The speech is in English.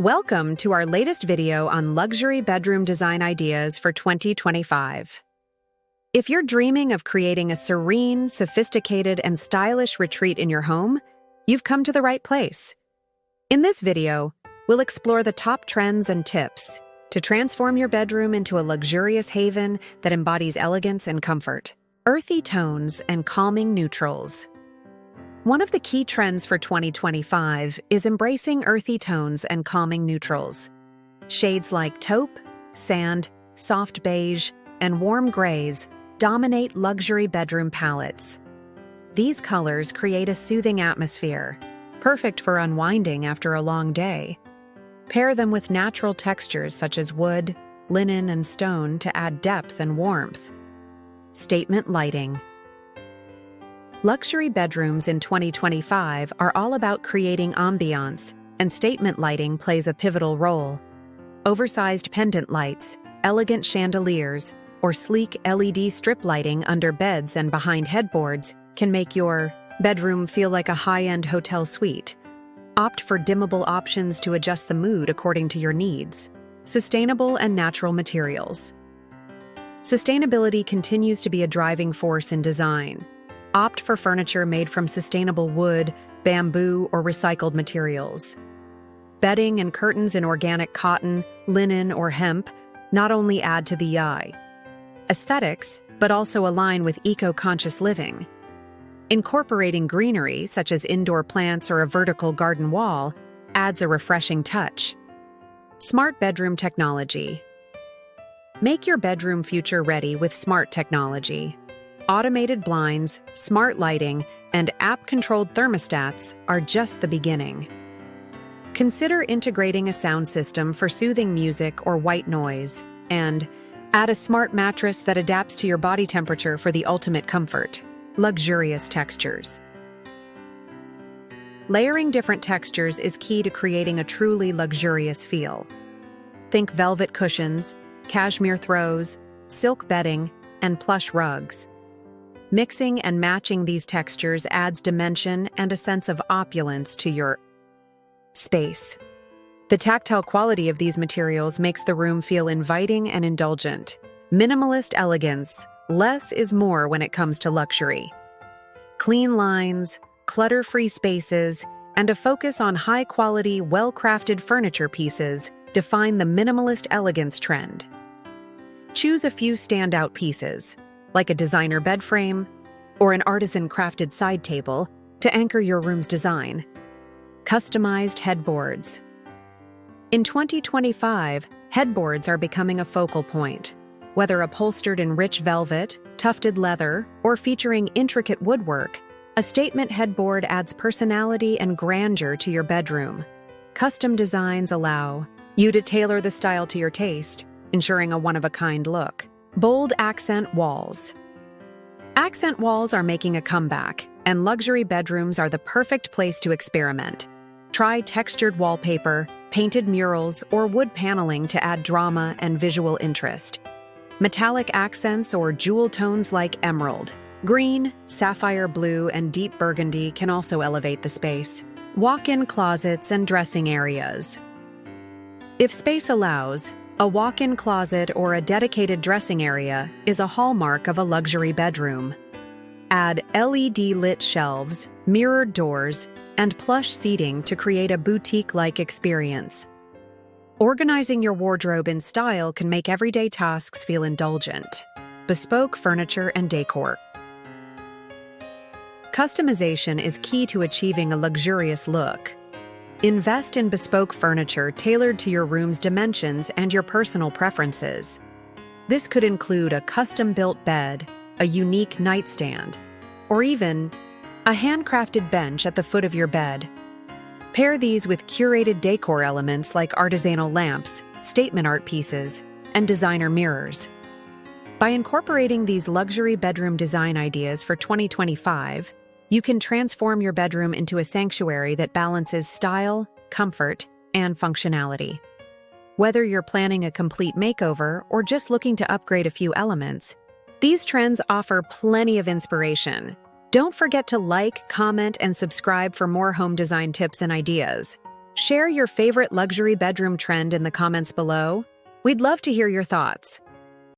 Welcome to our latest video on luxury bedroom design ideas for 2025. If you're dreaming of creating a serene, sophisticated, and stylish retreat in your home, you've come to the right place. In this video, we'll explore the top trends and tips to transform your bedroom into a luxurious haven that embodies elegance and comfort. Earthy tones and calming neutrals. One of the key trends for 2025 is embracing earthy tones and calming neutrals. Shades like taupe, sand, soft beige, and warm grays dominate luxury bedroom palettes. These colors create a soothing atmosphere, perfect for unwinding after a long day. Pair them with natural textures such as wood, linen, and stone to add depth and warmth. Statement lighting. Luxury bedrooms in 2025 are all about creating ambiance, and statement lighting plays a pivotal role. Oversized pendant lights, elegant chandeliers, or sleek LED strip lighting under beds and behind headboards can make your bedroom feel like a high-end hotel suite. Opt for dimmable options to adjust the mood according to your needs. Sustainable and natural materials. Sustainability continues to be a driving force in design. Opt for furniture made from sustainable wood, bamboo, or recycled materials. Bedding and curtains in organic cotton, linen, or hemp not only add to the aesthetics, but also align with eco-conscious living. Incorporating greenery, such as indoor plants or a vertical garden wall, adds a refreshing touch. Smart bedroom technology. Make your bedroom future-ready with smart technology. Automated blinds, smart lighting, and app-controlled thermostats are just the beginning. Consider integrating a sound system for soothing music or white noise, and add a smart mattress that adapts to your body temperature for the ultimate comfort. Luxurious textures. Layering different textures is key to creating a truly luxurious feel. Think velvet cushions, cashmere throws, silk bedding, and plush rugs. Mixing and matching these textures adds dimension and a sense of opulence to your space. The tactile quality of these materials makes the room feel inviting and indulgent. Minimalist elegance. Less is more when it comes to luxury. Clean lines, clutter-free spaces, and a focus on high-quality, well-crafted furniture pieces define the minimalist elegance trend. Choose a few standout pieces, like a designer bed frame or an artisan-crafted side table, to anchor your room's design. Customized headboards. In 2025, headboards are becoming a focal point. Whether upholstered in rich velvet, tufted leather, or featuring intricate woodwork, a statement headboard adds personality and grandeur to your bedroom. Custom designs allow you to tailor the style to your taste, ensuring a one-of-a-kind look. Bold accent walls. Accent walls are making a comeback, and luxury bedrooms are the perfect place to experiment. Try textured wallpaper, painted murals, or wood paneling to add drama and visual interest. Metallic accents or jewel tones like emerald, green, sapphire blue, and deep burgundy can also elevate the space. Walk-in closets and dressing areas. If space allows, a walk-in closet or a dedicated dressing area is a hallmark of a luxury bedroom. Add LED-lit shelves, mirrored doors, and plush seating to create a boutique-like experience. Organizing your wardrobe in style can make everyday tasks feel indulgent. Bespoke furniture and decor. Customization is key to achieving a luxurious look. Invest in bespoke furniture tailored to your room's dimensions and your personal preferences. This could include a custom-built bed, a unique nightstand, or even a handcrafted bench at the foot of your bed. Pair these with curated decor elements like artisanal lamps, statement art pieces, and designer mirrors. By incorporating these luxury bedroom design ideas for 2025, you can transform your bedroom into a sanctuary that balances style, comfort, and functionality. Whether you're planning a complete makeover or just looking to upgrade a few elements, these trends offer plenty of inspiration. Don't forget to like, comment, and subscribe for more home design tips and ideas. Share your favorite luxury bedroom trend in the comments below. We'd love to hear your thoughts.